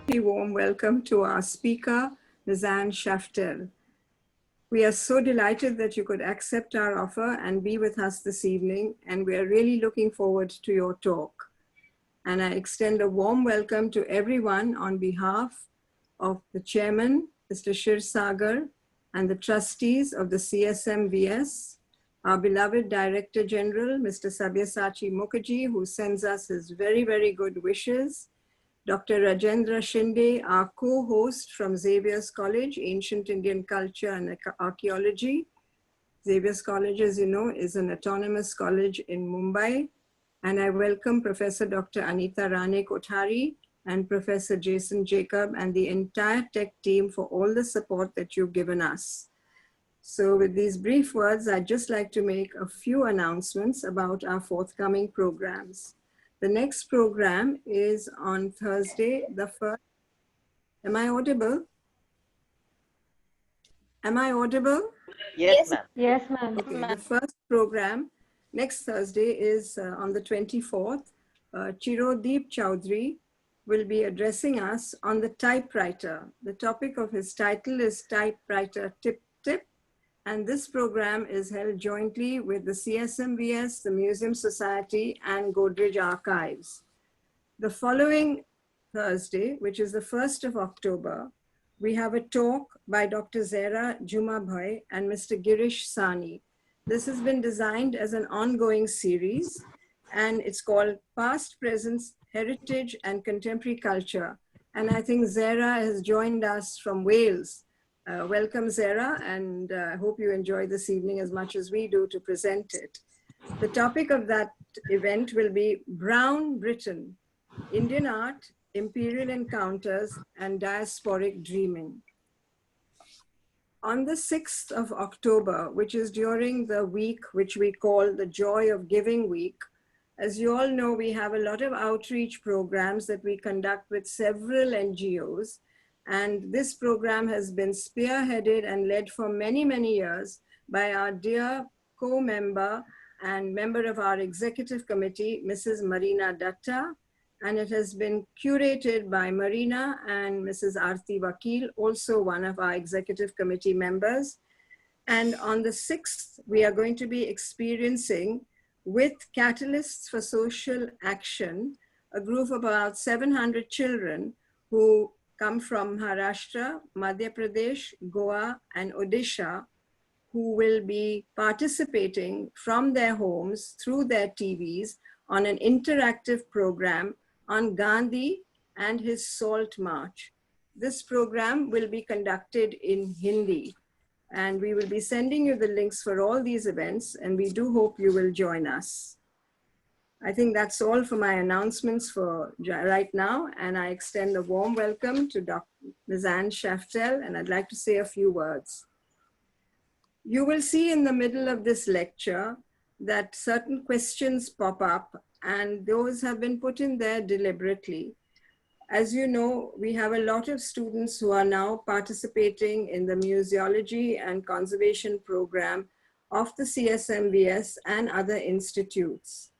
A warm welcome to our speaker, Ms. Shaftel. We are so delighted that you could accept our offer and be with us this evening, and we are really looking forward to your talk. And I extend a warm welcome to everyone on behalf of the chairman, Mr. Shir Sagar, and the trustees of the CSMVS, our beloved Director General, Mr. Sabyasachi Mukherjee, who sends us his very, very good wishes, Dr. Rajendra Shinde, our co-host from Xavier's College, Ancient Indian Culture and Archaeology. Xavier's College, as you know, is an autonomous college in Mumbai. And I welcome Professor Dr. Anita Rane Kothari and Professor Jason Jacob and the entire tech team for all the support that you've given us. So with these brief words, I'd just like to make a few announcements about our forthcoming programs. The next program is on Thursday, the 1st. Am I audible? Am I audible? Yes, ma'am. Yes, ma'am. Okay, the first program next Thursday is on the 24th. Chirodeep Chowdhury will be addressing us on the typewriter. The topic of his title is Typewriter Tip Tip. And this program is held jointly with the CSMVS, the Museum Society, and Godrej Archives. The following Thursday, which is the 1st of October, we have a talk by Dr. Zehra Jumabhoy and Mr. Girish Sani. This has been designed as an ongoing series, and it's called Past, Present, Heritage, and Contemporary Culture. And I think Zehra has joined us from Wales. Welcome, Zehra, and I hope you enjoy this evening as much as we do to present it. The topic of that event will be Brown Britain, Indian Art, Imperial Encounters, and Diasporic Dreaming. On the 6th of October, which is during the week which we call the Joy of Giving Week, as you all know, we have a lot of outreach programs that we conduct with several NGOs. And this program has been spearheaded and led for many, many years by our dear co-member and member of our executive committee, Mrs. Marina Datta. And it has been curated by Marina and Mrs. Aarti Vakil, also one of our executive committee members. And on the 6th, we are going to be experiencing with Catalysts for Social Action, a group of about 700 children who come from Maharashtra, Madhya Pradesh, Goa, and Odisha, who will be participating from their homes through their TVs on an interactive program on Gandhi and his Salt March. This program will be conducted in Hindi, and we will be sending you the links for all these events, and we do hope you will join us. I think that's all for my announcements for right now, and I extend a warm welcome to Dr. Ms. Shaftel, and I'd like to say a few words. You will see in the middle of this lecture that certain questions pop up, and those have been put in there deliberately. As you know, we have a lot of students who are now participating in the museology and conservation program of the CSMVS and other institutes.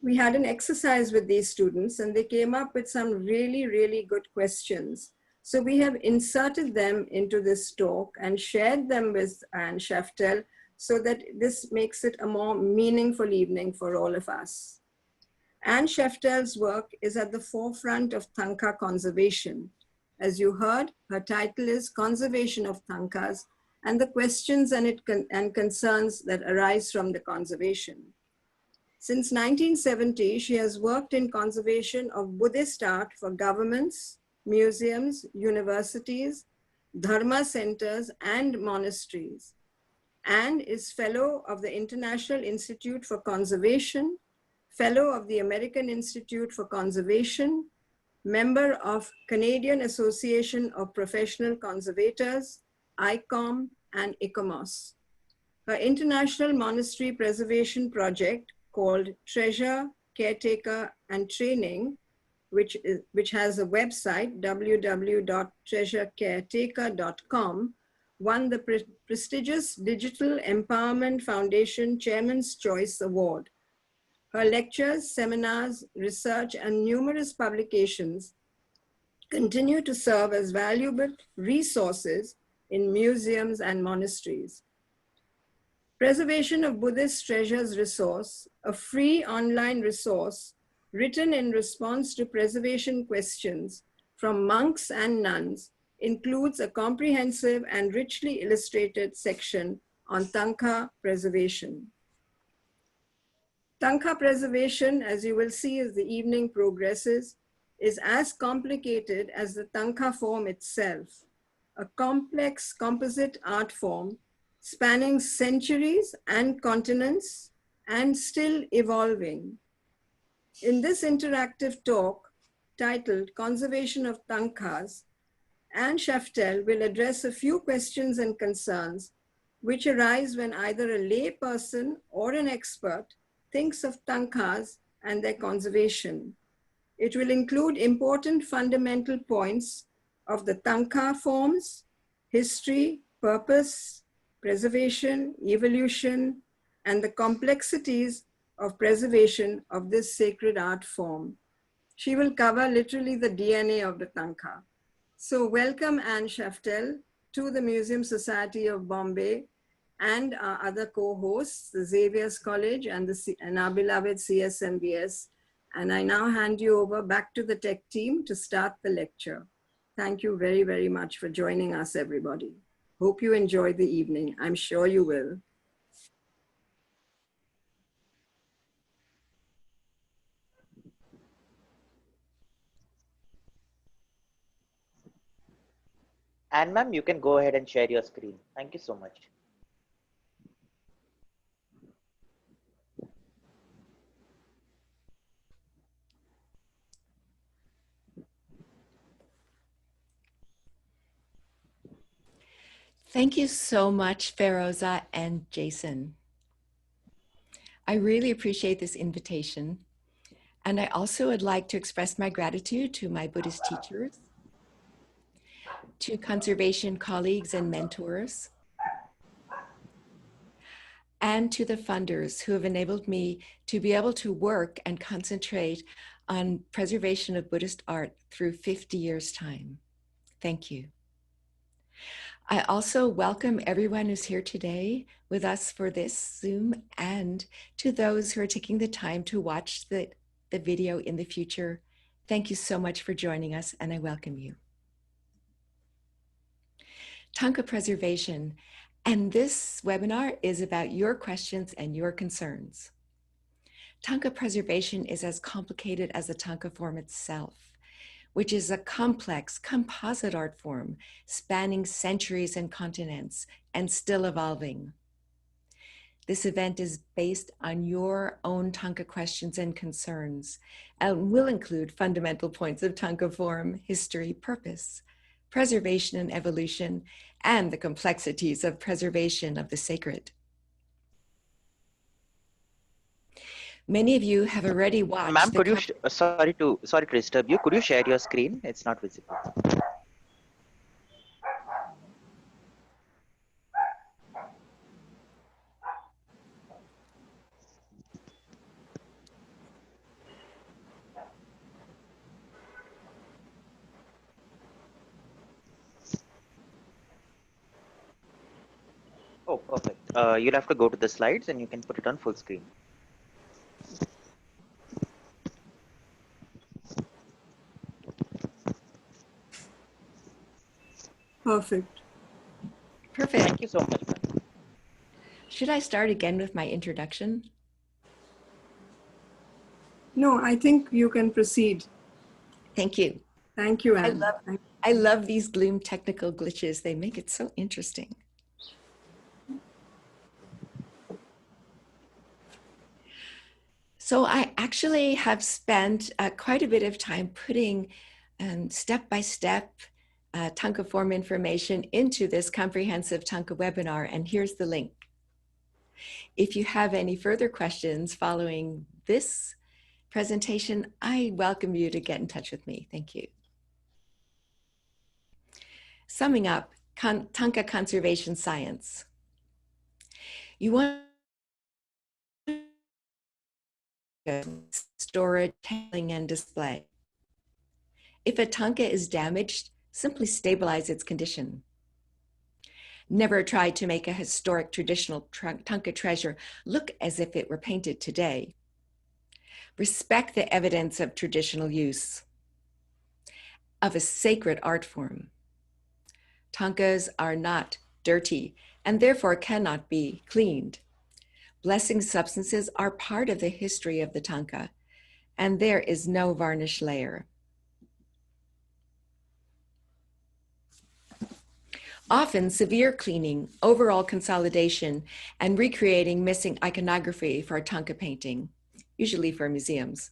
We had an exercise with these students and they came up with some really, really good questions. So we have inserted them into this talk and shared them with Anne Shaftel so that this makes it a more meaningful evening for all of us. Anne Shaftel's work is at the forefront of Thangka conservation. As you heard, her title is Conservation of Thangkas and the questions and concerns that arise from the conservation. Since 1970, she has worked in conservation of Buddhist art for governments, museums, universities, dharma centers, and monasteries, and is fellow of the International Institute for Conservation, fellow of the American Institute for Conservation, member of Canadian Association of Professional Conservators, ICOM, and ICOMOS. Her international monastery preservation project called Treasure, Caretaker, and Training, which has a website, www.treasurecaretaker.com, won the prestigious Digital Empowerment Foundation Chairman's Choice Award. Her lectures, seminars, research, and numerous publications continue to serve as valuable resources in museums and monasteries. Preservation of Buddhist Treasures resource, a free online resource written in response to preservation questions from monks and nuns, includes a comprehensive and richly illustrated section on Tanka preservation. Tanka preservation, as you will see as the evening progresses, is as complicated as the Tanka form itself, a complex composite art form spanning centuries and continents and still evolving. In this interactive talk titled Conservation of Thangkas, and Shaftel will address a few questions and concerns which arise when either a lay person or an expert thinks of Thangkas and their conservation. It will include important fundamental points of the Tanka forms, history, purpose, preservation, evolution, and the complexities of preservation of this sacred art form. She will cover literally the DNA of the Tanka. So welcome Anne Shaftel to the Museum Society of Bombay and our other co-hosts, the Xavier's College and our beloved CSMVS. And I now hand you over back to the tech team to start the lecture. Thank you very, very much for joining us, everybody. Hope you enjoyed the evening. I'm sure you will. And ma'am, you can go ahead and share your screen. Thank you so much. Thank you so much, Feroza and Jason. I really appreciate this invitation. And I also would like to express my gratitude to my Buddhist teachers, to conservation colleagues and mentors, and to the funders who have enabled me to be able to work and concentrate on preservation of Buddhist art through 50 years' time. Thank you. I also welcome everyone who's here today with us for this Zoom, and to those who are taking the time to watch the video in the future. Thank you so much for joining us, and I welcome you. Tonka preservation, and this webinar is about your questions and your concerns. Tonka preservation is as complicated as the Tonka form itself, which is a complex composite art form spanning centuries and continents and still evolving. This event is based on your own Tonka questions and concerns and will include fundamental points of Tonka form, history, purpose, preservation and evolution, and the complexities of preservation of the sacred. Many of you have already watched. Ma'am, could you, sorry to disturb you. Could you share your screen? It's not visible. Oh, perfect. You'll have to go to the slides and you can put it on full screen. Perfect. Perfect. Thank you so much, ma'am. Should I start again with my introduction? No, I think you can proceed. Thank you. Thank you, Anne. I love these Gloom technical glitches. They make it so interesting. So I actually have spent quite a bit of time putting step-by-step Tonka form information into this comprehensive Tonka webinar, and here's the link. If you have any further questions following this presentation, I welcome you to get in touch with me. Thank you. Summing up, Tonka conservation science. You want storage, handling, and display. If a Tanka is damaged, simply stabilize its condition. Never try to make a historic traditional Tanka treasure look as if it were painted today. Respect the evidence of traditional use, of a sacred art form. Tankas are not dirty and therefore cannot be cleaned. Blessing substances are part of the history of the Tanka, and there is no varnish layer. Often, severe cleaning, overall consolidation, and recreating missing iconography for a Tanka painting, usually for museums.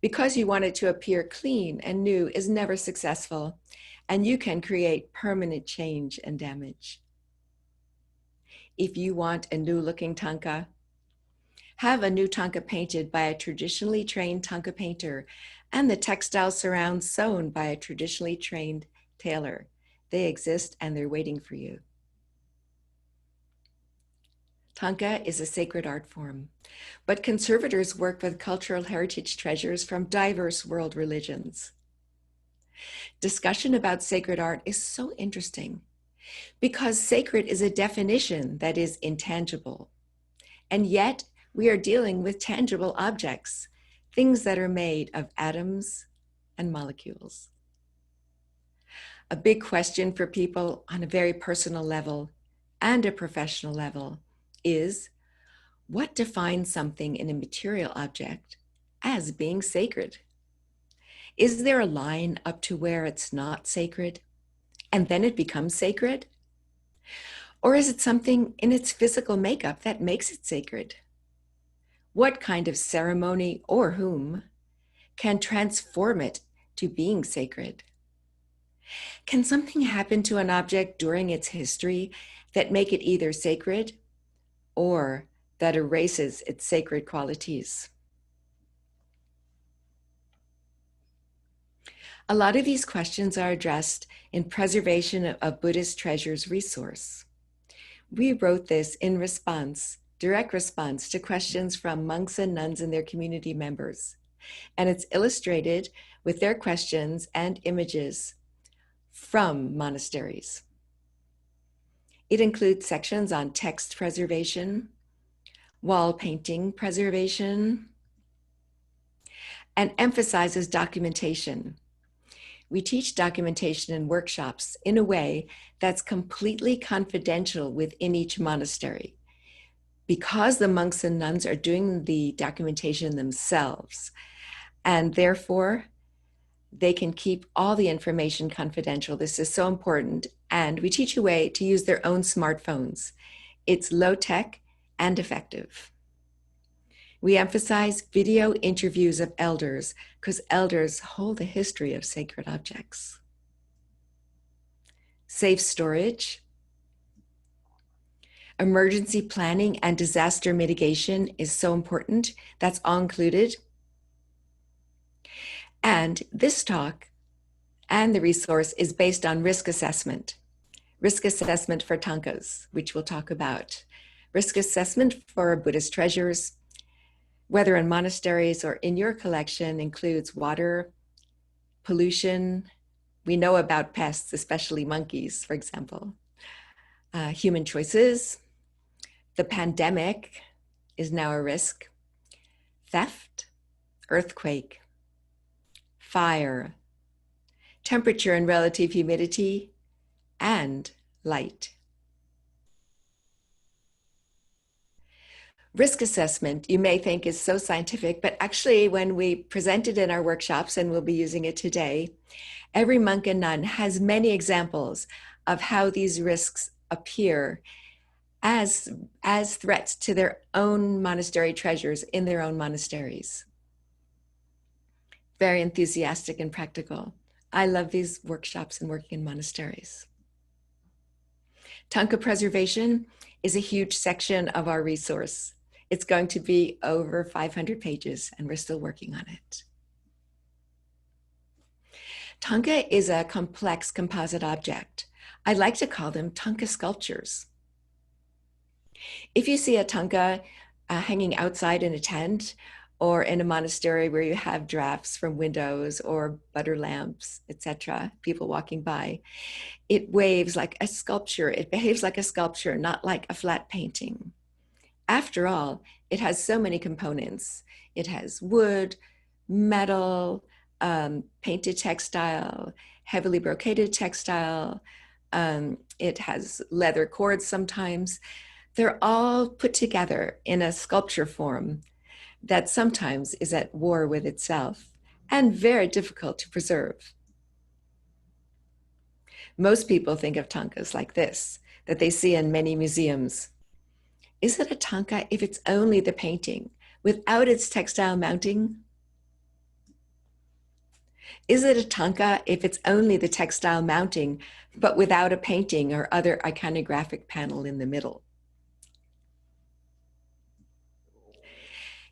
Because you want it to appear clean and new is never successful, and you can create permanent change and damage. If you want a new-looking Tanka, have a new Tanka painted by a traditionally trained Tanka painter and the textile surround sewn by a traditionally trained tailor. They exist and they're waiting for you. Tanka is a sacred art form, but conservators work with cultural heritage treasures from diverse world religions. Discussion about sacred art is so interesting because sacred is a definition that is intangible, and yet we are dealing with tangible objects, things that are made of atoms and molecules. A big question for people on a very personal level and a professional level is, what defines something in a material object as being sacred? Is there a line up to where it's not sacred and then it becomes sacred? Or is it something in its physical makeup that makes it sacred? What kind of ceremony or whom can transform it to being sacred? Can something happen to an object during its history that make it either sacred or that erases its sacred qualities? A lot of these questions are addressed in Preservation of Buddhist Treasures resource. We wrote this in response, direct response to questions from monks and nuns and their community members. And it's illustrated with their questions and images from monasteries. It includes sections on text preservation, wall painting preservation, and emphasizes documentation. We teach documentation in workshops in a way that's completely confidential within each monastery, because the monks and nuns are doing the documentation themselves, and therefore they can keep all the information confidential. This is so important, and we teach a way to use their own smartphones. It's low-tech and effective. We emphasize video interviews of elders because elders hold the history of sacred objects. Safe storage. Emergency planning and disaster mitigation is so important. That's all included. And this talk and the resource is based on risk assessment for Thangkas, which we'll talk about. Risk assessment for Buddhist treasures, whether in monasteries or in your collection, includes water, pollution. We know about pests, especially monkeys, for example. Human choices. The pandemic is now a risk. Theft, earthquake, fire, temperature and relative humidity, and light. Risk assessment, you may think is so scientific, but actually when we present it in our workshops, and we'll be using it today, every monk and nun has many examples of how these risks appear as threats to their own monastery treasures in their own monasteries. Very enthusiastic and practical. I love these workshops and working in monasteries. Tanka preservation is a huge section of our resource. It's going to be over 500 pages, and we're still working on it. Tanka is a complex composite object. I like to call them Tanka sculptures. If you see a Tanka hanging outside in a tent, or in a monastery where you have drafts from windows or butter lamps, etc., people walking by. It waves like a sculpture. It behaves like a sculpture, not like a flat painting. After all, it has so many components. It has wood, metal, painted textile, heavily brocaded textile. It has leather cords sometimes. They're all put together in a sculpture form that sometimes is at war with itself and very difficult to preserve. Most people think of Thangkas like this, that they see in many museums. Is it a Tanka if it's only the painting without its textile mounting? Is it a Tanka if it's only the textile mounting but without a painting or other iconographic panel in the middle?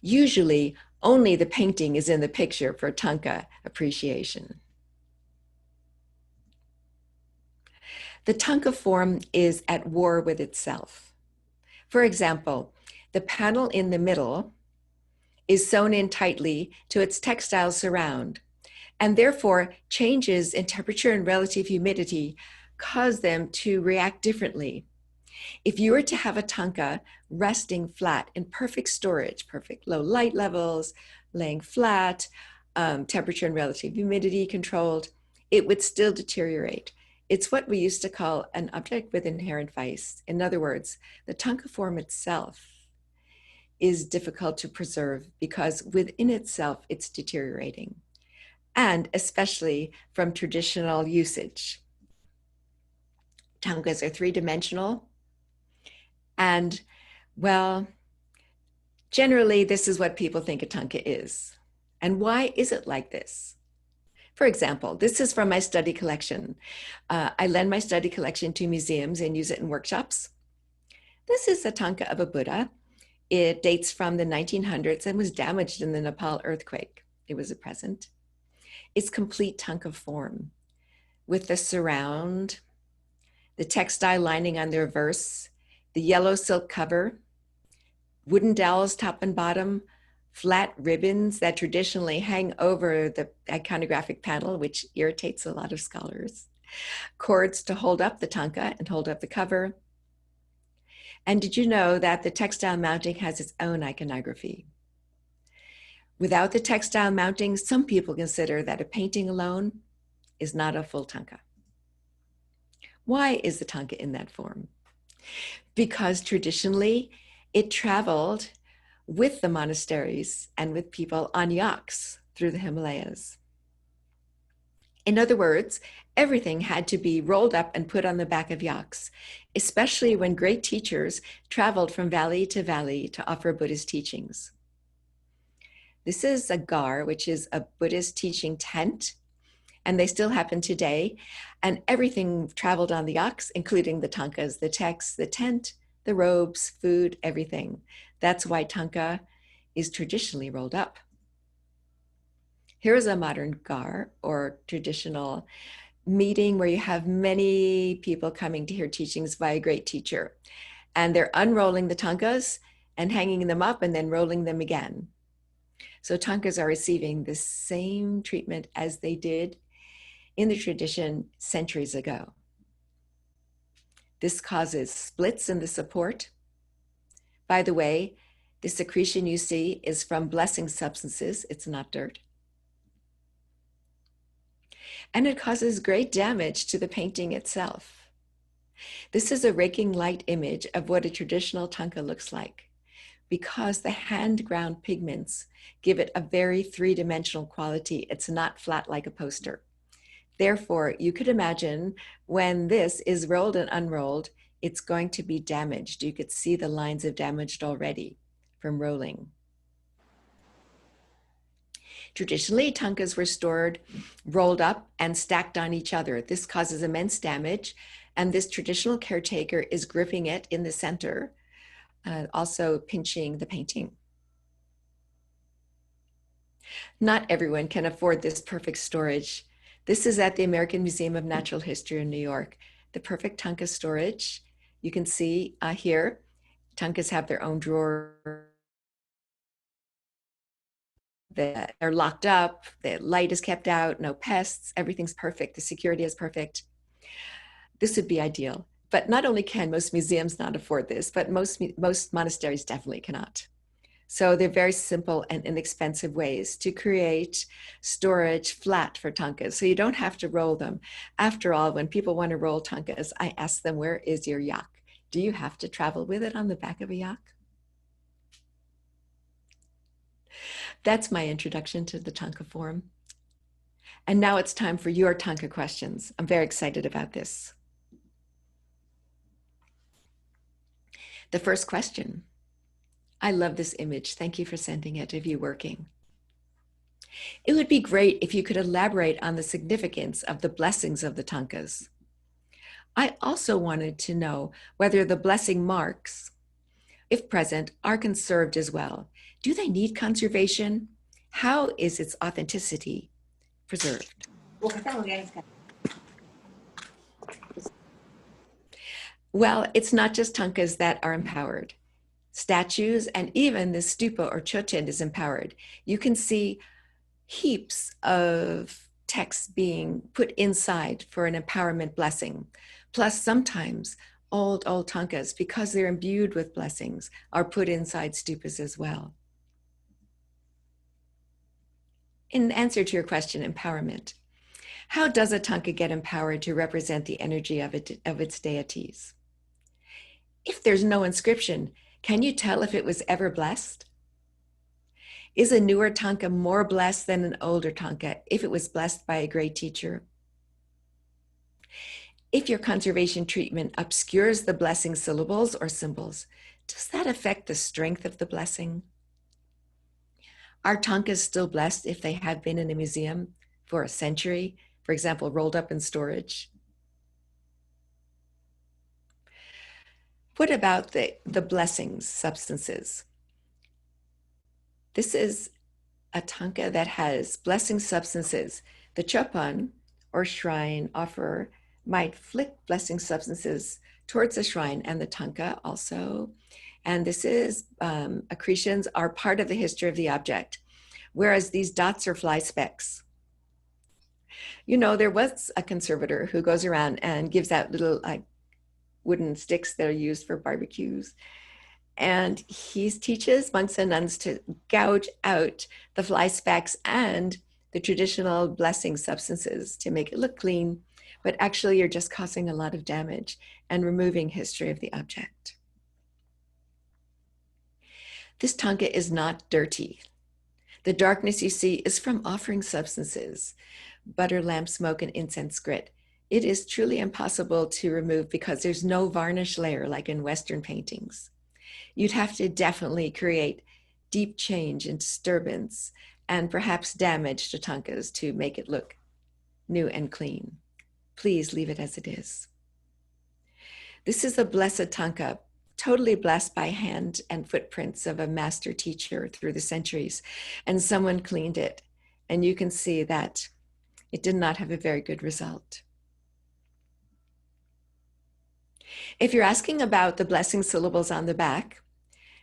Usually, only the painting is in the picture for Tanka appreciation. The Tanka form is at war with itself. For example, the panel in the middle is sewn in tightly to its textile surround, and therefore changes in temperature and relative humidity cause them to react differently. If you were to have a Tanka resting flat in perfect storage, perfect low light levels, laying flat, temperature and relative humidity controlled, it would still deteriorate. It's what we used to call an object with inherent vice. In other words, the Tanka form itself is difficult to preserve because within itself it's deteriorating, and especially from traditional usage. Tankas are three-dimensional, and well, generally this is what people think a Tanka is. And why is it like this? For example, this is from my study collection. I lend my study collection to museums and use it in workshops. This is a Tanka of a Buddha. It dates from the 1900s and was damaged in the Nepal earthquake. It was a present. It's complete Tanka form with the surround, the textile lining on the reverse, the yellow silk cover, wooden dowels top and bottom, flat ribbons that traditionally hang over the iconographic panel, which irritates a lot of scholars, cords to hold up the Tanka and hold up the cover. And did you know that the textile mounting has its own iconography? Without the textile mounting, some people consider that a painting alone is not a full Tanka. Why is the Tanka in that form? Because traditionally it traveled with the monasteries and with people on yaks through the Himalayas. In other words, everything had to be rolled up and put on the back of yaks, especially when great teachers traveled from valley to valley to offer Buddhist teachings. This is a gar, which is a Buddhist teaching tent, and they still happen today. And everything traveled on the yaks, including the Tankas, the texts, the tent, the robes, food, everything. That's why Tanka is traditionally rolled up. Here is a modern gar, or traditional meeting where you have many people coming to hear teachings by a great teacher. And they're unrolling the Tankas and hanging them up and then rolling them again. So Tankas are receiving the same treatment as they did in the tradition centuries ago. This causes splits in the support. By the way, the secretion you see is from blessing substances. It's not dirt. And it causes great damage to the painting itself. This is a raking light image of what a traditional Tanka looks like, because the hand-ground pigments give it a very three-dimensional quality. It's not flat like a poster. Therefore, you could imagine when this is rolled and unrolled, it's going to be damaged. You could see the lines of damaged already from rolling. Traditionally, Tankas were stored, rolled up, and stacked on each other. This causes immense damage, and this traditional caretaker is gripping it in the center, also pinching the painting. Not everyone can afford this perfect storage. This is at the American Museum of Natural History in New York. The perfect Tanka storage. You can see here, Tankas have their own drawer they're locked up, the light is kept out, no pests, everything's perfect, the security is perfect. This would be ideal. But not only can most museums not afford this, but most monasteries definitely cannot. So they're very simple and inexpensive ways to create storage flat for Thangkas. So you don't have to roll them. After all, when people want to roll Thangkas, I ask them, where is your yak? Do you have to travel with it on the back of a yak? That's my introduction to the Thangka form. And now it's time for your Thangka questions. I'm very excited about this. The first question. I love this image. Thank you for sending it of you working. It would be great if you could elaborate on the significance of the blessings of the Thangkas. I also wanted to know whether the blessing marks, if present, are conserved as well. Do they need conservation? How is its authenticity preserved? Well, it's not just Thangkas that are empowered. Statues and even the stupa or chochen is empowered. You can see heaps of texts being put inside for an empowerment blessing. Plus, sometimes old Thangkas, because they're imbued with blessings, are put inside stupas as well. In answer to your question, empowerment, how does a Thangka get empowered to represent the energy of its deities? If there's no inscription, can you tell if it was ever blessed? Is a newer Thangka more blessed than an older Thangka if it was blessed by a great teacher? If your conservation treatment obscures the blessing syllables or symbols, does that affect the strength of the blessing? Are Thangkas still blessed if they have been in a museum for a century, for example, rolled up in storage? What about the blessings substances? This is a Thangka that has blessing substances. The chopan, or shrine offerer, might flick blessing substances towards the shrine, and the Thangka also. And this is, accretions are part of the history of the object, whereas these dots are fly specks. You know, there was a conservator who goes around and gives out little wooden sticks that are used for barbecues. And he teaches monks and nuns to gouge out the fly specks and the traditional blessing substances to make it look clean, but actually you're just causing a lot of damage and removing history of the object. This Thangka is not dirty. The darkness you see is from offering substances, butter, lamp smoke, and incense grit. It is truly impossible to remove because there's no varnish layer like in Western paintings. You'd have to definitely create deep change and disturbance and perhaps damage to Thangkas to make it look new and clean. Please leave it as it is. This is a blessed Thangka, totally blessed by hand and footprints of a master teacher through the centuries, and someone cleaned it. And you can see that it did not have a very good result. If you're asking about the blessing syllables on the back,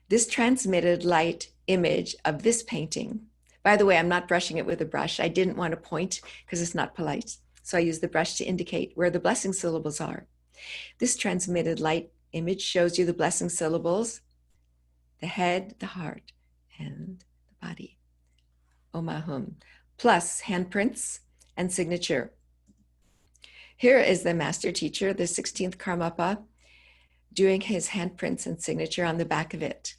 this transmitted light image of this painting. By the way, I'm not brushing it with a brush. I didn't want to point because it's not polite. So I use the brush to indicate where the blessing syllables are. This transmitted light image shows you the blessing syllables, the head, the heart, and the body. Omahum, plus handprints and signature. Here is the master teacher, the 16th Karmapa, doing his handprints and signature on the back of it.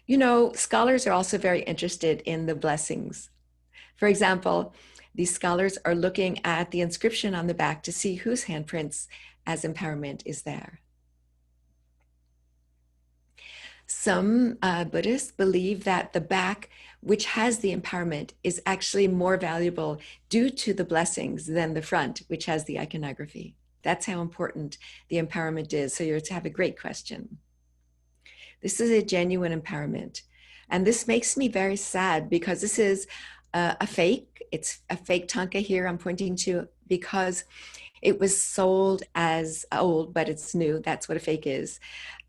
You know, scholars are also very interested in the blessings. For example, these scholars are looking at the inscription on the back to see whose handprints as empowerment is there. Some Buddhists believe that the back, which has the empowerment, is actually more valuable due to the blessings than the front, which has the iconography. That's how important the empowerment is. So you're to have a great question. This is a genuine empowerment. And this makes me very sad because this is a fake. It's a fake Thangka here I'm pointing to because it was sold as old, but it's new. That's what a fake is.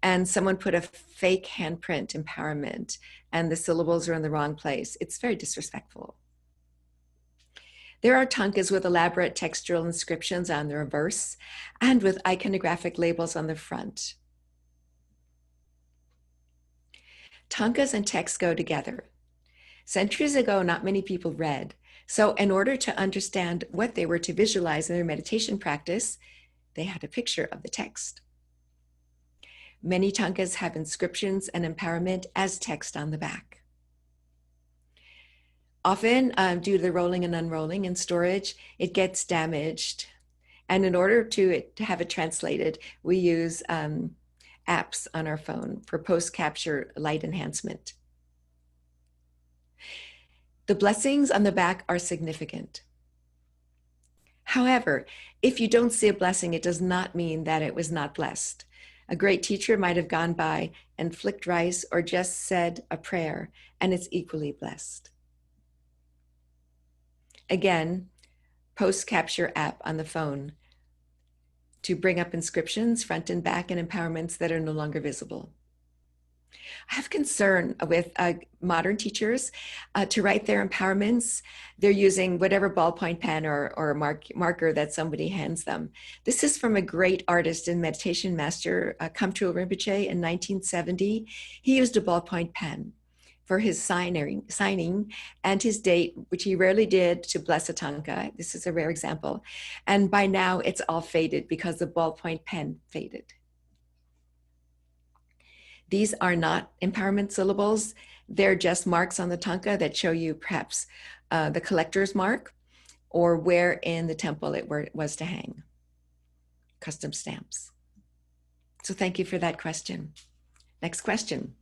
And someone put a fake handprint empowerment and the syllables are in the wrong place. It's very disrespectful. There are Thangkas with elaborate textural inscriptions on the reverse and with iconographic labels on the front. Thangkas and text go together. Centuries ago, not many people read. So in order to understand what they were to visualize in their meditation practice, they had a picture of the text. Many Thangkas have inscriptions and empowerment as text on the back. Often, due to the rolling and unrolling and storage, it gets damaged. And in order to have it translated, we use apps on our phone for post-capture light enhancement. The blessings on the back are significant. However, if you don't see a blessing, it does not mean that it was not blessed. A great teacher might have gone by and flicked rice or just said a prayer, and it's equally blessed. Again, post-capture app on the phone to bring up inscriptions front and back and empowerments that are no longer visible. I have concern with modern teachers to write their empowerments. They're using whatever ballpoint pen or marker that somebody hands them. This is from a great artist and meditation master, Kamtrul Rinpoche, in 1970. He used a ballpoint pen for his signing and his date, which he rarely did, to bless a Tanka. This is a rare example. And by now it's all faded because the ballpoint pen faded. These are not empowerment syllables. They're just marks on the Tanka that show you perhaps the collector's mark or where in the temple it was to hang. Custom stamps. So thank you for that question. Next question.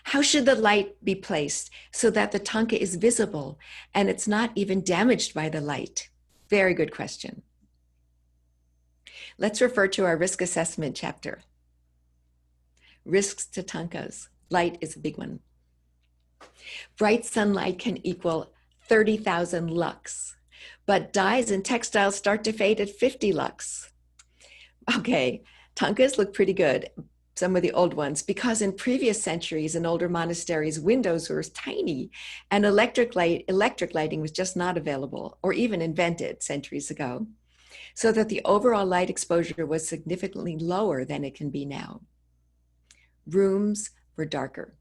How should the light be placed so that the Tanka is visible and it's not even damaged by the light? Very good question. Let's refer to our risk assessment chapter. Risks to Thangkas. Light is a big one. Bright sunlight can equal 30,000 lux, but dyes and textiles start to fade at 50 lux. Okay, Thangkas look pretty good, some of the old ones, because in previous centuries in older monasteries, windows were tiny and electric lighting was just not available or even invented centuries ago, so that the overall light exposure was significantly lower than it can be now. Rooms were darker.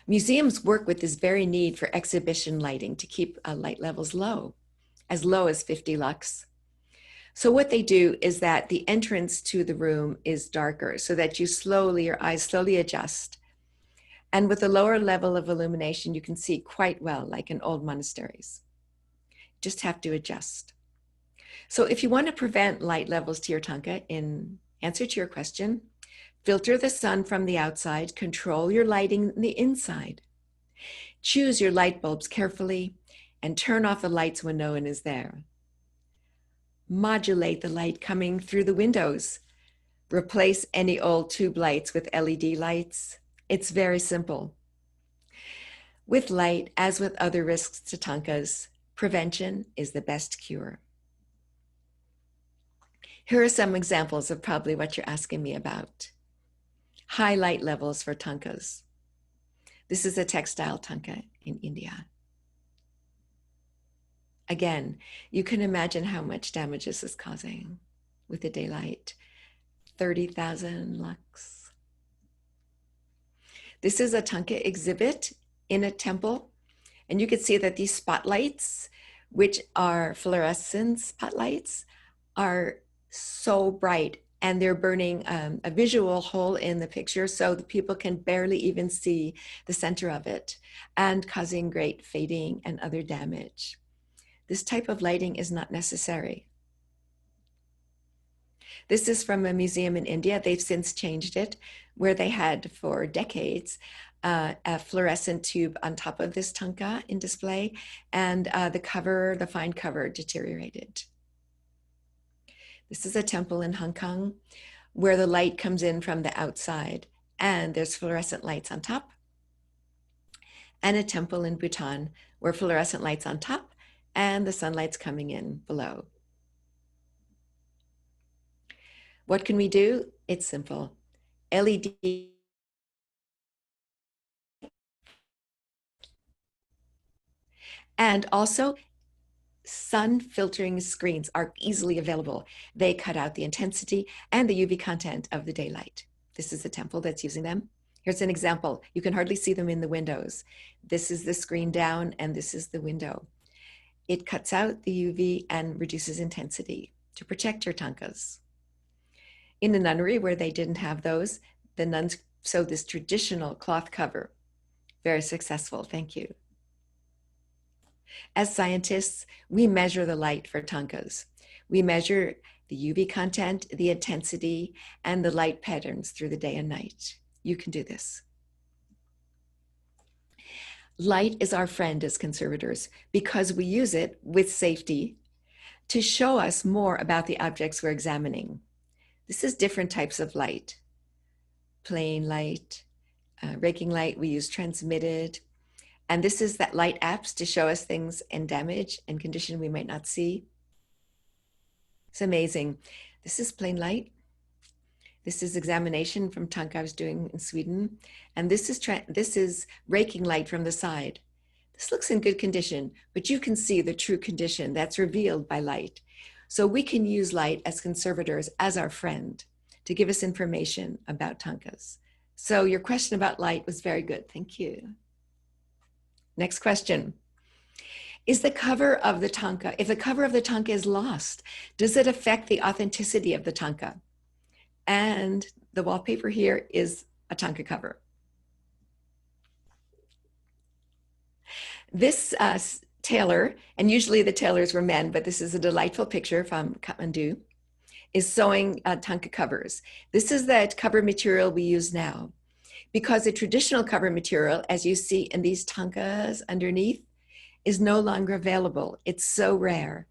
Museums work with this very need for exhibition lighting to keep light levels low as 50 lux. So what they do is that the entrance to the room is darker so that your eyes slowly adjust. And with a lower level of illumination, you can see quite well, like in old monasteries. Just have to adjust. So if you want to prevent light levels to your Tanka, in answer to your question, filter the sun from the outside, control your lighting in the inside. Choose your light bulbs carefully and turn off the lights when no one is there. Modulate the light coming through the windows. Replace any old tube lights with LED lights. It's very simple. With light, as with other risks to Thangkas, prevention is the best cure. Here are some examples of probably what you're asking me about. High light levels for Thangkas. This is a textile Tanka in India. Again, you can imagine how much damage this is causing with the daylight. 30,000 lux. This is a Tanka exhibit in a temple. And you can see that these spotlights, which are fluorescent spotlights, are so bright and they're burning a visual hole in the picture so the people can barely even see the center of it and causing great fading and other damage. This type of lighting is not necessary. This is from a museum in India. They've since changed it, where they had for decades a fluorescent tube on top of this Tanka in display, and the fine cover deteriorated. This is a temple in Hong Kong where the light comes in from the outside and there's fluorescent lights on top, and a temple in Bhutan where fluorescent lights on top and the sunlight's coming in below. What can we do? It's simple. LED And also, sun filtering screens are easily available. They cut out the intensity and the UV content of the daylight. This is a temple that's using them. Here's an example. You can hardly see them in the windows. This is the screen down and this is the window. It cuts out the UV and reduces intensity to protect your Thangkas. In the nunnery where they didn't have those, the nuns sewed this traditional cloth cover. Very successful, thank you. As scientists, we measure the light for Thangkas. We measure the UV content, the intensity, and the light patterns through the day and night. You can do this. Light is our friend as conservators because we use it with safety to show us more about the objects we're examining. This is different types of light. Plain light, raking light, we use transmitted. And this is that light apps to show us things in damage and condition we might not see. It's amazing. This is plain light. This is examination from Tonka I was doing in Sweden. And this is raking light from the side. This looks in good condition, but you can see the true condition that's revealed by light. So we can use light as conservators, as our friend, to give us information about Thangkas. So your question about light was very good. Thank you. Next question. Is the cover of the Tanka, if the cover of the Tanka is lost, does it affect the authenticity of the Tanka? And the wallpaper here is a Tanka cover. This tailor, and usually the tailors were men, but this is a delightful picture from Kathmandu, is sewing Tanka covers. This is the cover material we use now. Because the traditional cover material, as you see in these Thangkas underneath, is no longer available. It's so rare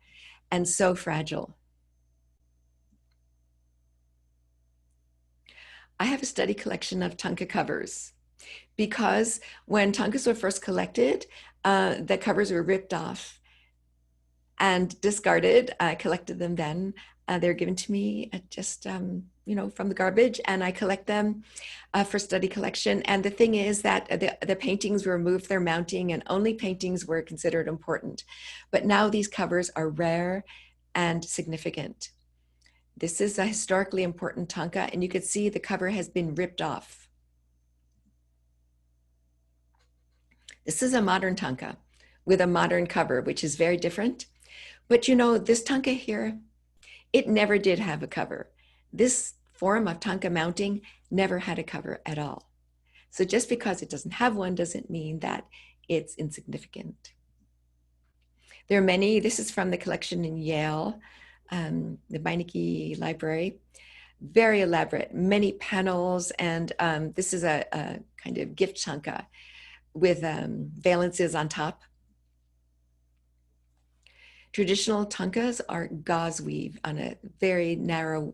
and so fragile. I have a study collection of Tanka covers because when Thangkas were first collected, the covers were ripped off and discarded. I collected them then. They're given to me just, from the garbage, and I collect them for study collection. And the thing is that the paintings were removed their mounting and only paintings were considered important. But now these covers are rare and significant. This is a historically important Tanka, and you can see the cover has been ripped off. This is a modern Tanka with a modern cover, which is very different. But this Tanka here, it never did have a cover. This form of Tanka mounting never had a cover at all. So just because it doesn't have one doesn't mean that it's insignificant. There are many. This is from the collection in Yale, the Beinecke Library. Very elaborate, many panels, and this is a kind of gift Tanka with valances on top. Traditional Thangkas are gauze weave on a very narrow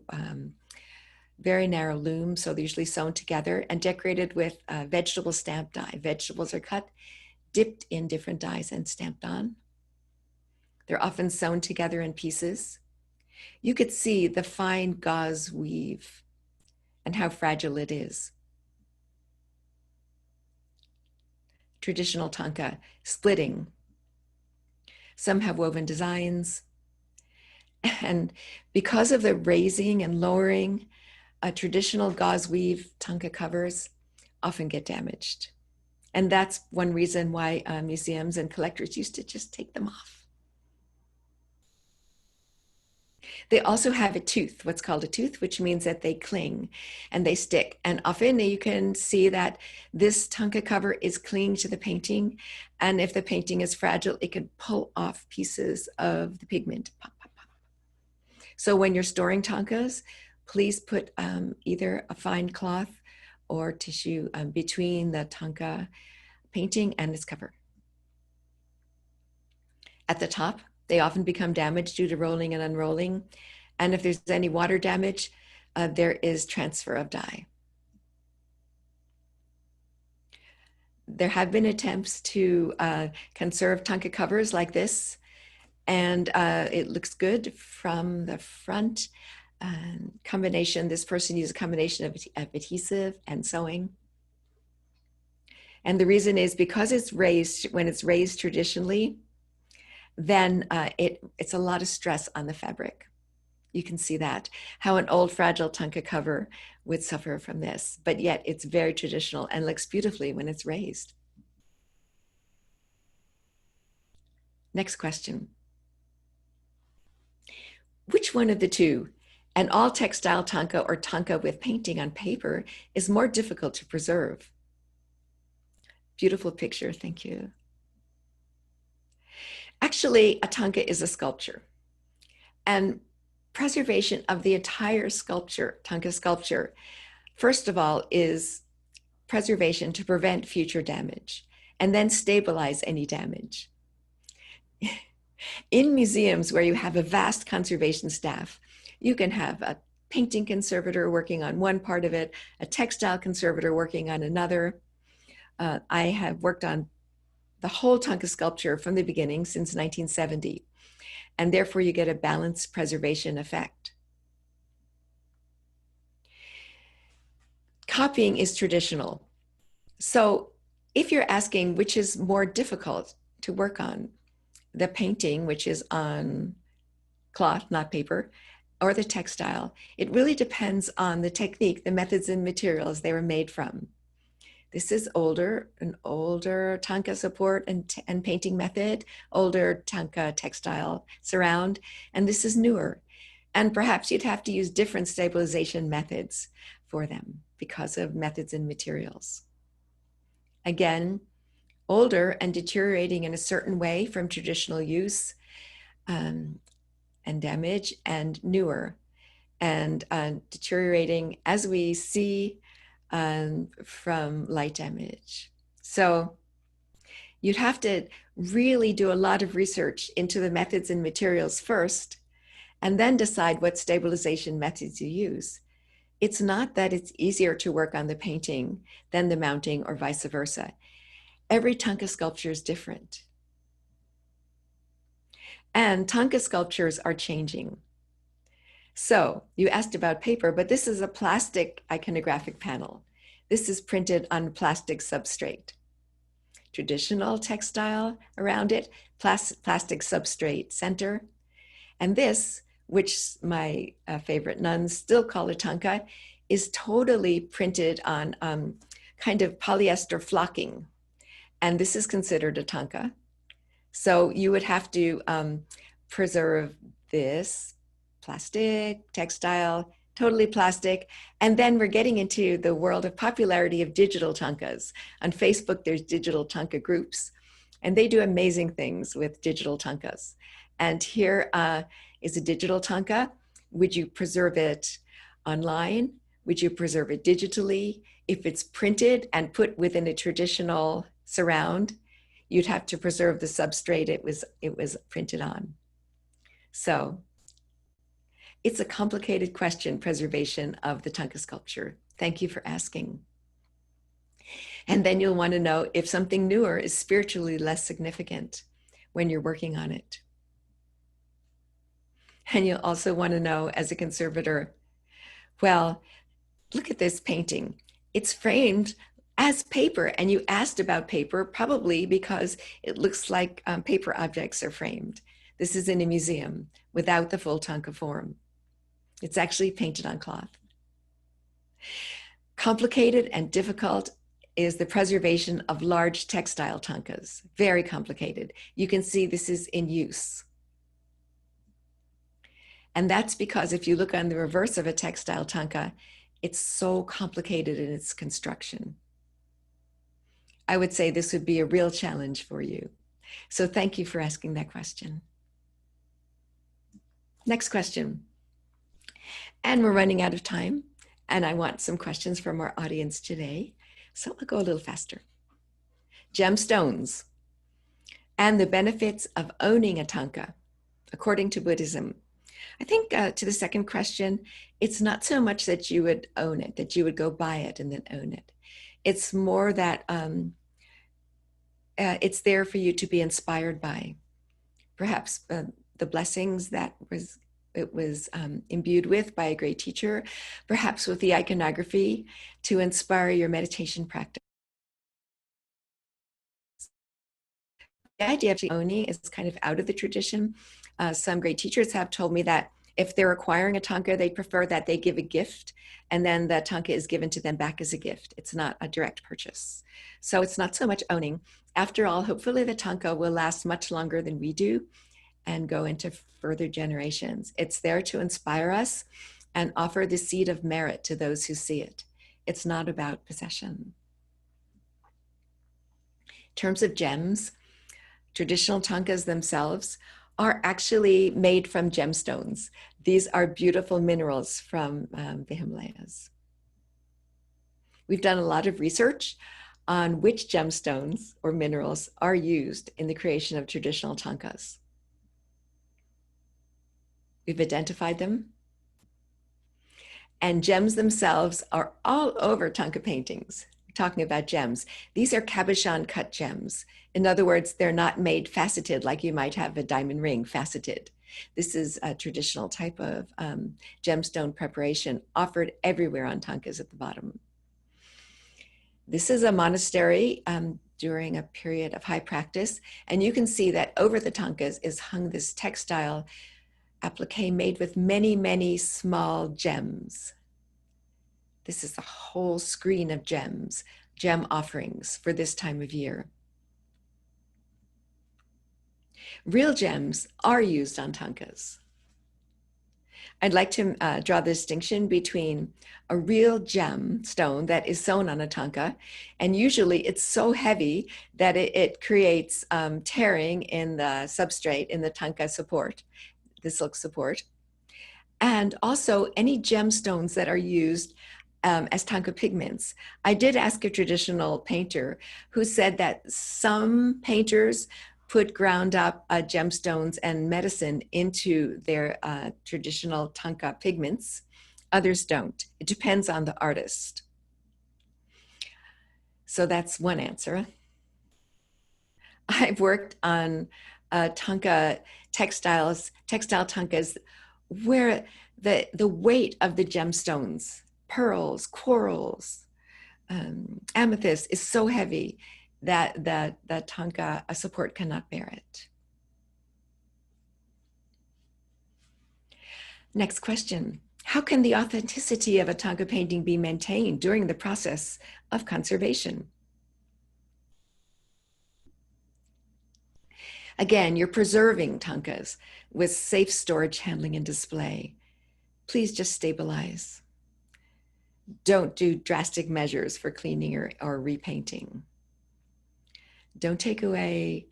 loom, so they're usually sewn together and decorated with vegetable stamp dye. Vegetables are cut, dipped in different dyes and stamped on. They're often sewn together in pieces. You could see the fine gauze weave and how fragile it is. Traditional Tanka, splitting. Some have woven designs. And because of the raising and lowering, traditional gauze weave Tanka covers often get damaged. And that's one reason why museums and collectors used to just take them off. They also have a tooth, what's called a tooth, which means that they cling and they stick. And often you can see that this Tanka cover is clinging to the painting. And if the painting is fragile, it can pull off pieces of the pigment. Pop, pop, pop. So when you're storing Tankas, please put either a fine cloth or tissue between the Tanka painting and its cover. At the top, they often become damaged due to rolling and unrolling. And if there's any water damage, there is transfer of dye. There have been attempts to conserve Tanka covers like this, and it looks good from the front. Combination, this person used a combination of adhesive and sewing. And the reason is because it's raised, when it's raised traditionally, then it's a lot of stress on the fabric. You can see that, how an old fragile Tanka cover would suffer from this, but yet it's very traditional and looks beautifully when it's raised. Next question. Which one of the two, an all textile Tanka or Tanka with painting on paper, is more difficult to preserve? Beautiful picture, thank you. Actually, a Tanka is a sculpture, and preservation of the entire sculpture, Tanka sculpture, first of all, is preservation to prevent future damage and then stabilize any damage. In museums where you have a vast conservation staff, you can have a painting conservator working on one part of it, a textile conservator working on another. I have worked on the whole Tonka sculpture from the beginning since 1970, and therefore you get a balanced preservation effect. Copying is traditional. So if you're asking which is more difficult to work on, the painting, which is on cloth, not paper, or the textile, it really depends on the technique, the methods and materials they were made from. This is an older Tanka support and painting method, older Tanka textile surround, and this is newer. And perhaps you'd have to use different stabilization methods for them because of methods and materials. Again, older and deteriorating in a certain way from traditional use and damage, and newer and deteriorating as we see from light damage. So you'd have to really do a lot of research into the methods and materials first, and then decide what stabilization methods you use. It's not that it's easier to work on the painting than the mounting or vice versa. Every Tanka sculpture is different. And Tanka sculptures are changing. So you asked about paper, but this is a plastic iconographic panel. This is printed on plastic substrate. Traditional textile around it, plastic substrate center. And this, which my favorite nuns still call a Tanka, is totally printed on kind of polyester flocking. And this is considered a Tanka. So you would have to preserve this plastic, textile, totally plastic. And then we're getting into the world of popularity of digital Tankas. On Facebook, there's digital Tanka groups, and they do amazing things with digital Tankas. And here is a digital Tanka. Would you preserve it online? Would you preserve it digitally? If it's printed and put within a traditional surround, you'd have to preserve the substrate it was printed on. So it's a complicated question, preservation of the Tanka sculpture. Thank you for asking. And then you'll want to know if something newer is spiritually less significant when you're working on it. And you'll also want to know, as a conservator, well, look at this painting. It's framed as paper, and you asked about paper probably because it looks like paper objects are framed. This is in a museum without the full Tanka form. It's actually painted on cloth. Complicated and difficult is the preservation of large textile Tankas. Very complicated. You can see this is in use. And that's because if you look on the reverse of a textile Tanka, it's so complicated in its construction. I would say this would be a real challenge for you. So thank you for asking that question. Next question. And we're running out of time, and I want some questions from our audience today. So I'll go a little faster. Gemstones and the benefits of owning a Tanka, according to Buddhism. I think to the second question, it's not so much that you would own it, that you would go buy it and then own it. It's more that it's there for you to be inspired by. Perhaps the blessings that it was imbued with by a great teacher, perhaps with the iconography to inspire your meditation practice. idea of owning is kind of out of the tradition. Some great teachers have told me that if they're acquiring a Tanka, they prefer that they give a gift and then the Tanka is given to them back as a gift. It's not a direct purchase. So it's not so much owning. After all, hopefully the Tanka will last much longer than we do and go into further generations. It's there to inspire us and offer the seed of merit to those who see it. It's not about possession. In terms of gems, traditional Thangkas themselves are actually made from gemstones. These are beautiful minerals from the Himalayas. We've done a lot of research on which gemstones or minerals are used in the creation of traditional Thangkas. We've identified them. And gems themselves are all over Tanka paintings. We're talking about gems. These are cabochon cut gems. In other words, they're not made faceted like you might have a diamond ring faceted. This is a traditional type of gemstone preparation offered everywhere on Thangkas at the bottom. This is a monastery during a period of high practice. And you can see that over the Thangkas is hung this textile applique made with many, many small gems. This is a whole screen of gems, gem offerings for this time of year. Real gems are used on Thangkas. I'd like to draw the distinction between a real gem stone that is sewn on a Tanka, and usually it's so heavy that it creates tearing in the substrate, in the Tanka support, the silk support. And also any gemstones that are used as Tanka pigments. I did ask a traditional painter who said that some painters put ground up gemstones and medicine into their traditional Tanka pigments. Others don't. It depends on the artist. So that's one answer. I've worked on Tanka textile Tankas where the weight of the gemstones, pearls, corals, amethyst is so heavy that the Tanka support cannot bear it. Next question. How can the authenticity of a Tanka painting be maintained during the process of conservation? Again, you're preserving Thangkas with safe storage, handling, and display. Please just stabilize. Don't do drastic measures for cleaning or repainting. Don't take away,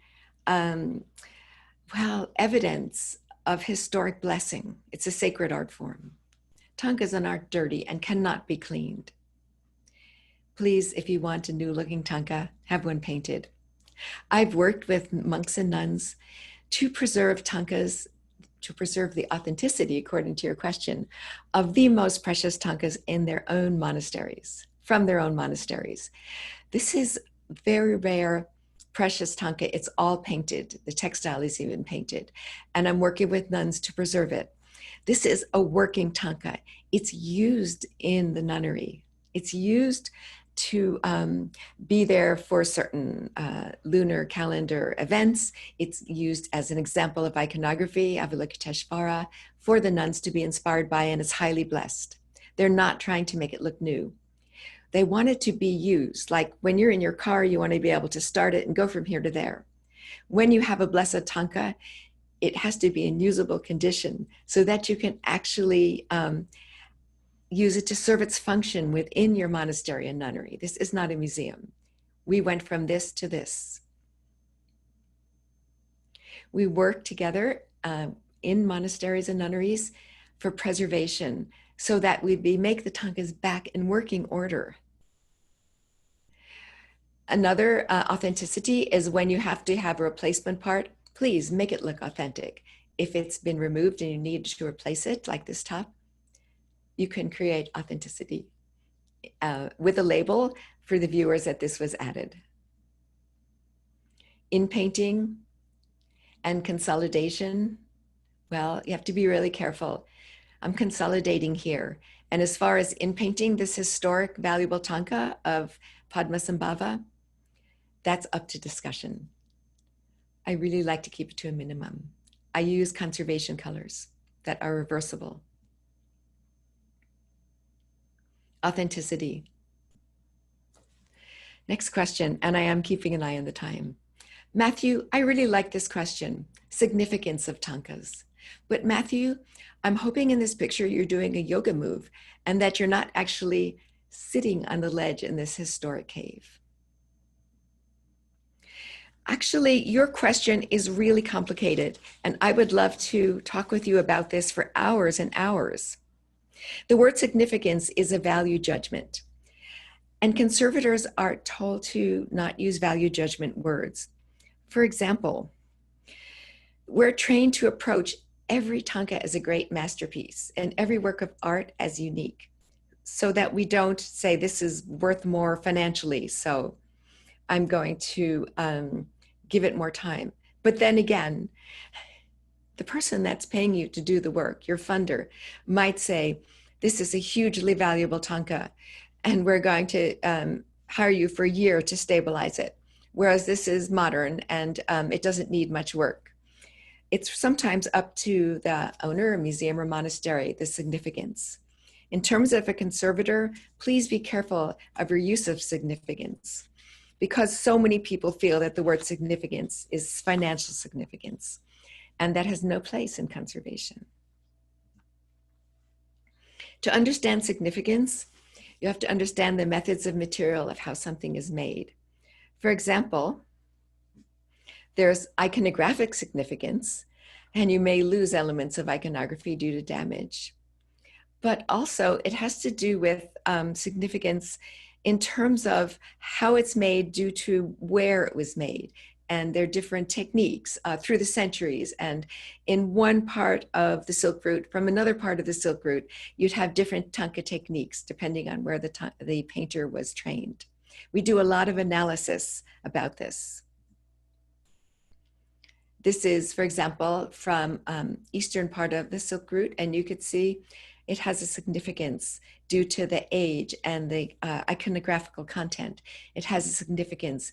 evidence of historic blessing. It's a sacred art form. Thangkas are not dirty and cannot be cleaned. Please, if you want a new looking Tanka, have one painted. I've worked with monks and nuns to preserve Thangkas, to preserve the authenticity, according to your question, of the most precious Thangkas in their own monasteries, from their own monasteries. This is very rare, precious Tanka. It's all painted. The textile is even painted. And I'm working with nuns to preserve it. This is a working Tanka. It's used in the nunnery. It's used to be there for certain lunar calendar events. It's used as an example of iconography, Avalokiteshvara, for the nuns to be inspired by, and it's highly blessed. They're not trying to make it look new. They want it to be used. Like when you're in your car, you want to be able to start it and go from here to there. When you have a blessed Tanka, it has to be in usable condition so that you can actually use it to serve its function within your monastery and nunnery. This is not a museum. We went from this to this. We work together in monasteries and nunneries for preservation so that we make the Thangkas back in working order. Another authenticity is when you have to have a replacement part, please make it look authentic. If it's been removed and you need to replace it, like this top, you can create authenticity with a label for the viewers that this was added. In painting and consolidation, well, you have to be really careful. I'm consolidating here. And as far as in painting this historic, valuable Tanka of Padmasambhava, that's up to discussion. I really like to keep it to a minimum. I use conservation colors that are reversible. Authenticity. Next question, and I am keeping an eye on the time. Matthew, I really like this question, significance of Thangkas. But Matthew, I'm hoping in this picture you're doing a yoga move and that you're not actually sitting on the ledge in this historic cave. Actually, your question is really complicated, and I would love to talk with you about this for hours and hours. The word significance is a value judgment, and conservators are told to not use value judgment words. For example, we're trained to approach every Tanka as a great masterpiece and every work of art as unique, so that we don't say this is worth more financially, so I'm going to give it more time. But then again, the person that's paying you to do the work, your funder, might say, this is a hugely valuable Tanka, and we're going to hire you for a year to stabilize it. Whereas this is modern and it doesn't need much work. It's sometimes up to the owner, museum or monastery, the significance. In terms of a conservator, please be careful of your use of significance, because so many people feel that the word significance is financial significance, and that has no place in conservation. To understand significance, you have to understand the methods of material of how something is made. For example, there's iconographic significance, and you may lose elements of iconography due to damage. But also it has to do with significance in terms of how it's made due to where it was made. And there are different techniques through the centuries. And in one part of the Silk Route, from another part of the Silk Route, you'd have different Tanka techniques depending on where the painter was trained. We do a lot of analysis about this. This is, for example, from eastern part of the Silk Route, and you could see it has a significance due to the age and the iconographical content. It has a significance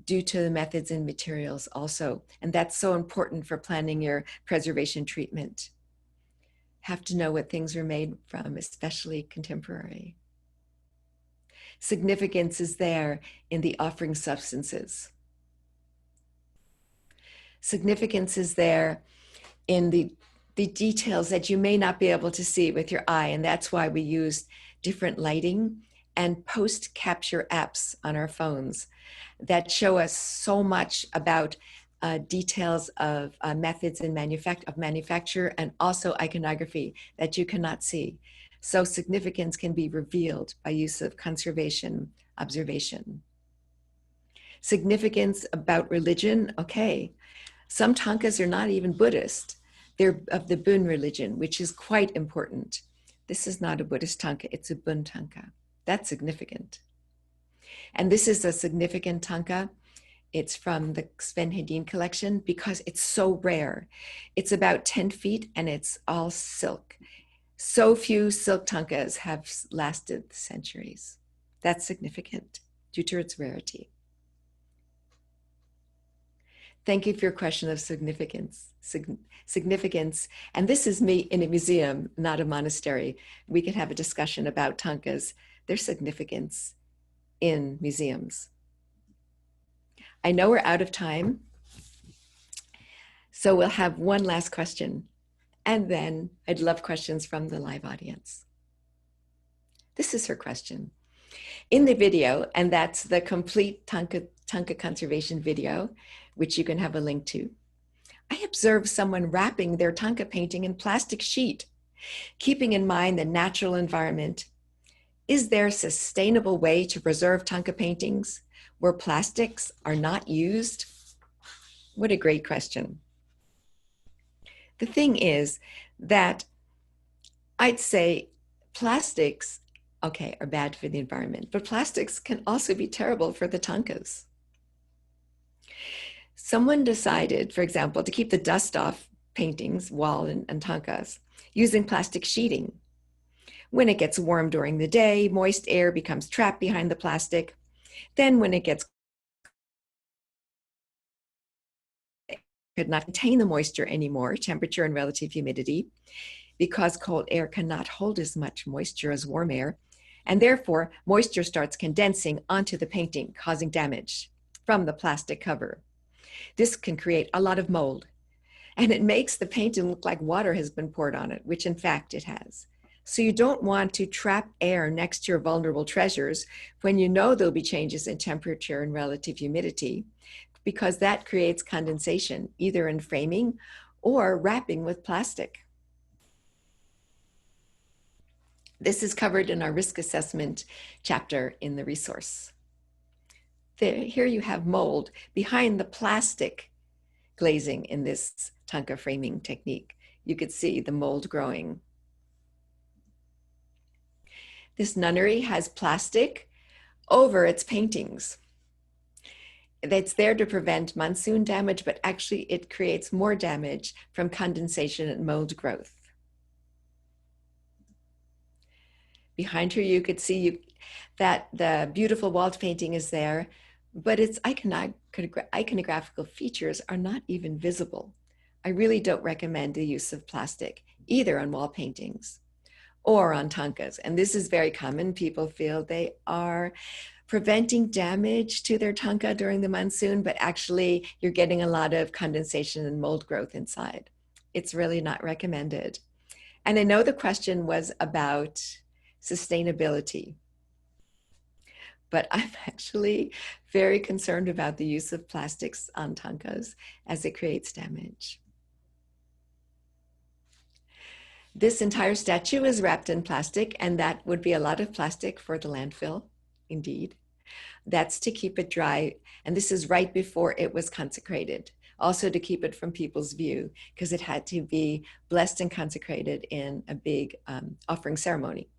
due to the methods and materials also. And that's so important for planning your preservation treatment. Have to know what things are made from, especially contemporary. Significance is there in the offering substances. Significance is there in the details that you may not be able to see with your eye, and that's why we use different lighting and post-capture apps on our phones that show us so much about details of methods in manufacture and also iconography that you cannot see. So significance can be revealed by use of conservation observation. Significance about religion, okay. Some Thangkas are not even Buddhist. They're of the Bun religion, which is quite important. This is not a Buddhist Tanka, it's a Bun Tanka. That's significant. And this is a significant Tanka. It's from the Sven Hedin collection because it's so rare. It's about 10 feet and it's all silk. So few silk Tankas have lasted centuries. That's significant due to its rarity. Thank you for your question of significance. Significance, and this is me in a museum, not a monastery. We can have a discussion about Thangkas, their significance in museums. I know we're out of time, so we'll have one last question, and then I'd love questions from the live audience. This is her question. In the video, and that's the complete Tanka conservation video, which you can have a link to, I observed someone wrapping their Tanka painting in plastic sheet, keeping in mind the natural environment. Is there a sustainable way to preserve Tanka paintings where plastics are not used? What a great question. The thing is that I'd say plastics, okay, are bad for the environment, but plastics can also be terrible for the Tankas. Someone decided, for example, to keep the dust off paintings, wall and Thangkas, using plastic sheeting. When it gets warm during the day, moist air becomes trapped behind the plastic. Then when it gets could not contain the moisture anymore, temperature and relative humidity, because cold air cannot hold as much moisture as warm air, and therefore moisture starts condensing onto the painting, causing damage from the plastic cover. This can create a lot of mold, and it makes the painting look like water has been poured on it, which in fact it has. So you don't want to trap air next to your vulnerable treasures when you know there'll be changes in temperature and relative humidity, because that creates condensation, either in framing or wrapping with plastic. This is covered in our risk assessment chapter in the resource. Here you have mold behind the plastic glazing in this Tanka framing technique. You could see the mold growing. This nunnery has plastic over its paintings. It's there to prevent monsoon damage, but actually it creates more damage from condensation and mold growth. Behind her, you could see that the beautiful wall painting is there, but its iconographical features are not even visible. I really don't recommend the use of plastic, either on wall paintings or on Thangkas. And this is very common. People feel they are preventing damage to their Tanka during the monsoon, but actually you're getting a lot of condensation and mold growth inside. It's really not recommended. And I know the question was about sustainability, but I'm actually very concerned about the use of plastics on Thangkas as it creates damage. This entire statue is wrapped in plastic, and that would be a lot of plastic for the landfill, indeed. That's to keep it dry, and this is right before it was consecrated, also to keep it from people's view, because it had to be blessed and consecrated in a big offering ceremony.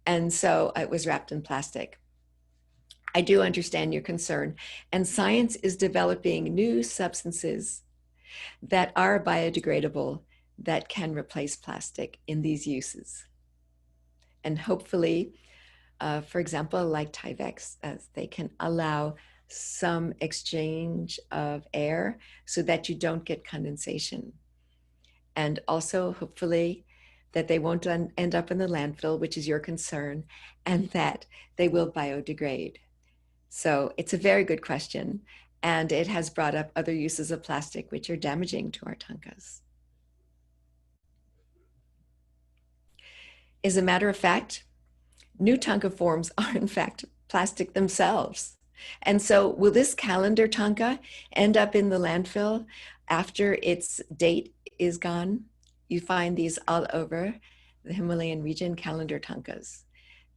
And so it was wrapped in plastic. I do understand your concern, and science is developing new substances that are biodegradable that can replace plastic in these uses. And hopefully, for example, like Tyvek, they can allow some exchange of air so that you don't get condensation. And also, hopefully, that they won't end up in the landfill, which is your concern, and that they will biodegrade. So it's a very good question, and it has brought up other uses of plastic which are damaging to our Thangkas. As a matter of fact, new Tanka forms are in fact plastic themselves. And so will this calendar Tanka end up in the landfill after its date is gone? You find these all over the Himalayan region, calendar Tankas.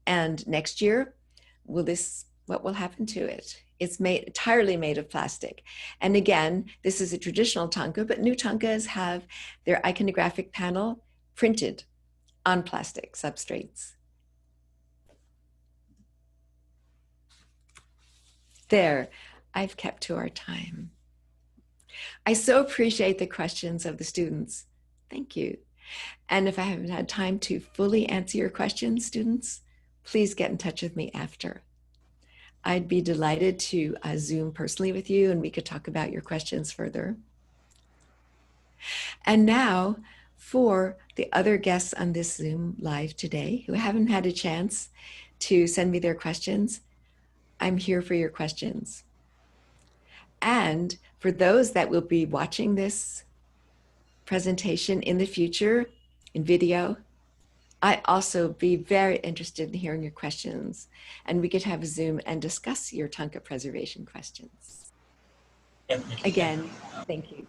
And next year, what will happen to it? It's entirely made of plastic. And again, this is a traditional Tanka, but new Tankas have their iconographic panel printed on plastic substrates. There, I've kept to our time. I so appreciate the questions of the students. Thank you. And if I haven't had time to fully answer your questions, students, please get in touch with me after. I'd be delighted to Zoom personally with you and we could talk about your questions further. And now for the other guests on this Zoom live today who haven't had a chance to send me their questions, I'm here for your questions. And for those that will be watching this presentation in the future in video, I also be very interested in hearing your questions, and we could have a Zoom and discuss your Tanka preservation questions. Again, thank you.